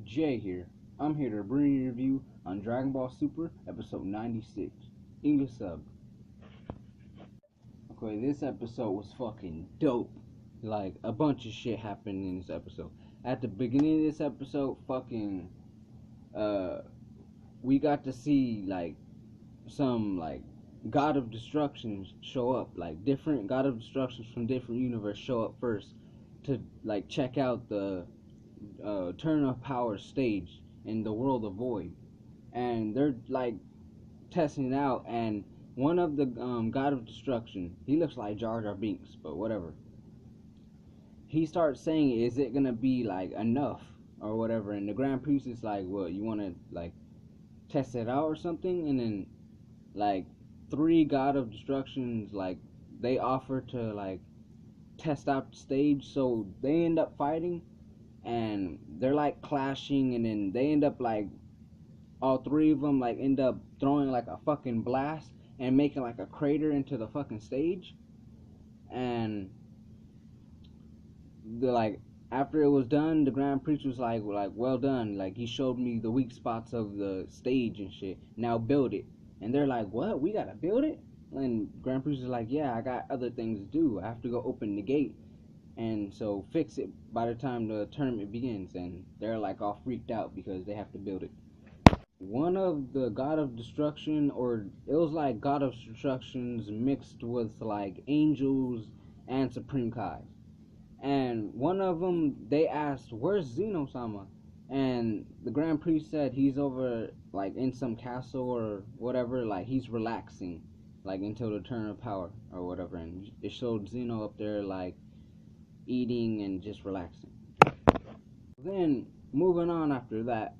Jay here. I'm here to bring you a review on Dragon Ball Super episode 96, English sub. Okay, this episode was fucking dope. Like, a bunch of shit happened in this episode. At the beginning of this episode, uh, we got to see, like, some, like, God of Destruction show up. Like, different God of Destructions from different universe show up first to, like, check out the Turn of Power stage in the world of Void, and they're like testing it out. And one of the God of Destruction, he looks like Jar Jar Binks, but whatever. He starts saying, "Is it gonna be like enough or whatever?" And the Grand Priest is like, "Well, you want to like test it out or something?" And then like three God of Destructions, like they offer to like test out the stage, so they end up fighting and they're like clashing, and then they end up like all three of them like end up throwing like a fucking blast and making like a crater into the fucking stage. And the like after it was done, the Grand Priest was like well done, like he showed me the weak spots of the stage and shit, now build it. And they're like, what, we gotta build it? And Grand Priest is like, yeah, I got other things to do, I have to go open the gate, and so fix it by the time the tournament begins. And they're like all freaked out because they have to build it. One of the God of Destruction, or it was like God of Destructions mixed with like angels and Supreme Kai, and one of them, they asked, where's Zeno-sama? And the Grand Priest said he's over like in some castle or whatever, like he's relaxing like until the turn of power or whatever. And it showed Zeno up there like eating and just relaxing. Then moving on after that,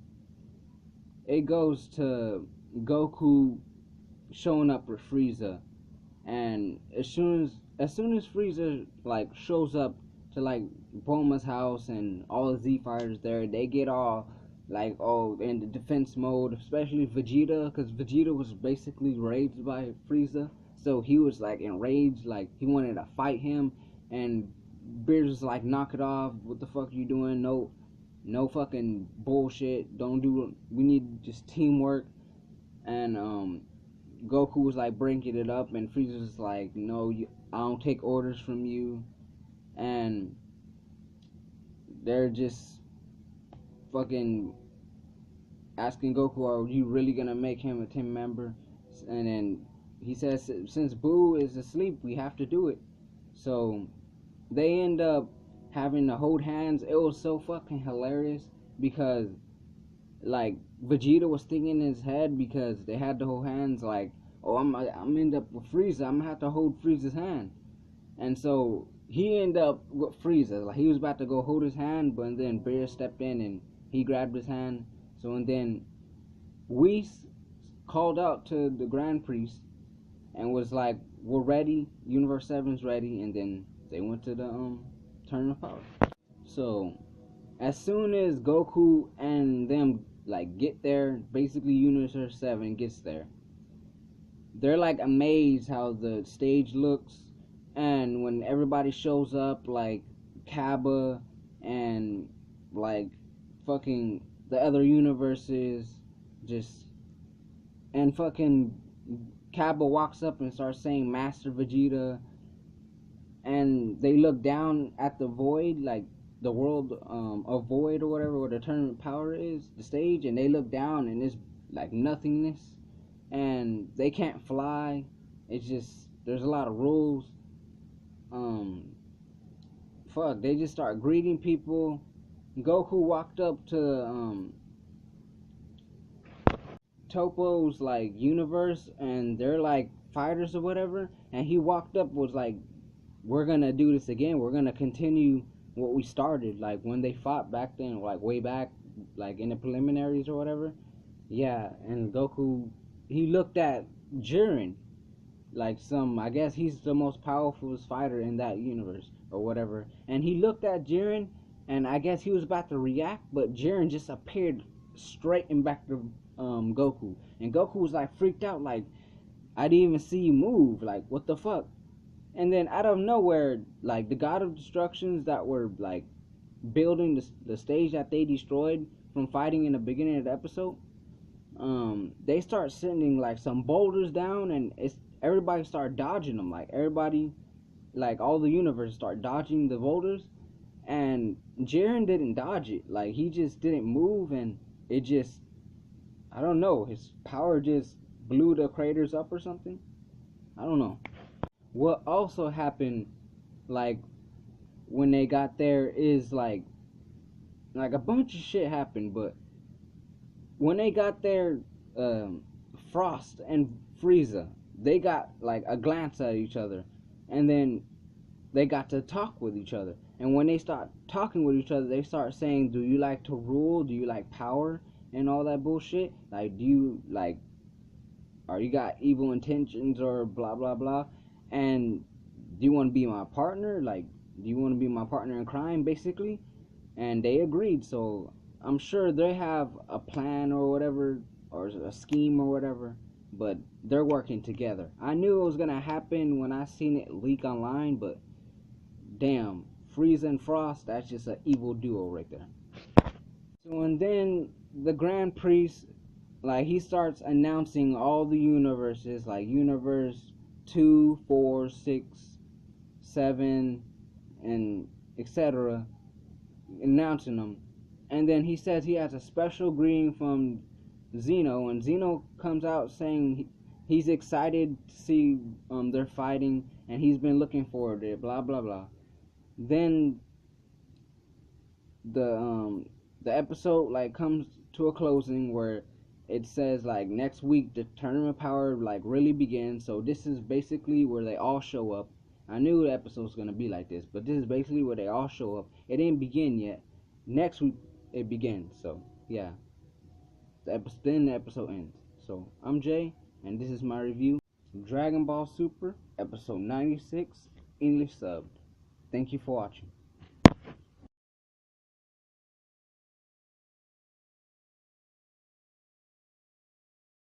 it goes to Goku showing up with Frieza. And as soon as Frieza like shows up to like Bulma's house and all the Z fighters there, they get all like in the defense mode, especially Vegeta, because Vegeta was basically raised by Frieza, so he was like enraged, like he wanted to fight him. And Beerus was like, knock it off, what the fuck are you doing? No fucking bullshit, don't do, we need just teamwork. And Goku was like breaking it up, and Frieza was like, no, I don't take orders from you. And they're just fucking asking Goku, are you really gonna make him a team member? And then he says, since Boo is asleep, we have to do it. So they end up having to hold hands. It was so fucking hilarious because like Vegeta was thinking in his head, because they had to hold hands, like, oh, I'm end up with Frieza, I'm gonna have to hold Frieza's hand. And so he ended up with Frieza, like he was about to go hold his hand, but then Beer stepped in and he grabbed his hand. So and then Whis called out to the Grand Priest and was like, we're ready, Universe 7's ready. And then they went to the Turn of Power. So as soon as Goku and them like get there, basically Universe 7 gets there, they're like amazed how the stage looks. And when everybody shows up, like Kaba and like fucking the other universes, just, and fucking Kaba walks up and starts saying Master Vegeta, and they look down at the void, like the world of Void or whatever, where the tournament power is, the stage, and they look down and it's like nothingness, and they can't fly. It's just, there's a lot of rules. They just start greeting people. Goku walked up to Topo's like universe, and they're like fighters or whatever, and he walked up, was like, we're gonna do this again, we're gonna continue what we started, like when they fought back then, like way back, like in the preliminaries or whatever. Yeah. And Goku, he looked at Jiren, like I guess he's the most powerful fighter in that universe or whatever, and he looked at Jiren, and I guess he was about to react, but Jiren just appeared straight in back to Goku, and Goku was like freaked out, like, I didn't even see you move, like what the fuck. And then out of nowhere, like the God of Destructions that were like building the stage that they destroyed from fighting in the beginning of the episode, they start sending like some boulders down, and everybody start dodging them. Like everybody, like all the universe start dodging the boulders, and Jiren didn't dodge it. Like he just didn't move, and it just, I don't know, his power just blew the craters up or something. I don't know. What also happened, like when they got there, is like a bunch of shit happened, but when they got there, Frost and Frieza, they got like a glance at each other, and then they got to talk with each other. And when they start talking with each other, they start saying, "Do you like to rule? Do you like power?" and all that bullshit. Like, do you like, or you got evil intentions or blah blah blah? And do you want to be my partner? Like, do you want to be my partner in crime, basically? And they agreed. So I'm sure they have a plan or whatever, or a scheme or whatever, but they're working together. I knew it was gonna happen when I seen it leak online, but damn, Frieza and Frost, that's just an evil duo right there. So, and then the Grand Priest, like, he starts announcing all the universes, like universe 2, 4, 6, 7, and etc., announcing them. And then he says he has a special greeting from Zeno, and Zeno comes out saying he's excited to see they're fighting, and he's been looking forward to it, blah blah blah. Then the episode like comes to a closing where it says like next week the tournament power like really begins. So this is basically where they all show up. I knew the episode was gonna be like this, but this is basically where they all show up. It didn't begin yet. Next week it begins. So yeah, then the episode ends. So I'm Jay, and this is my review of Dragon Ball Super episode 96, English subbed. Thank you for watching.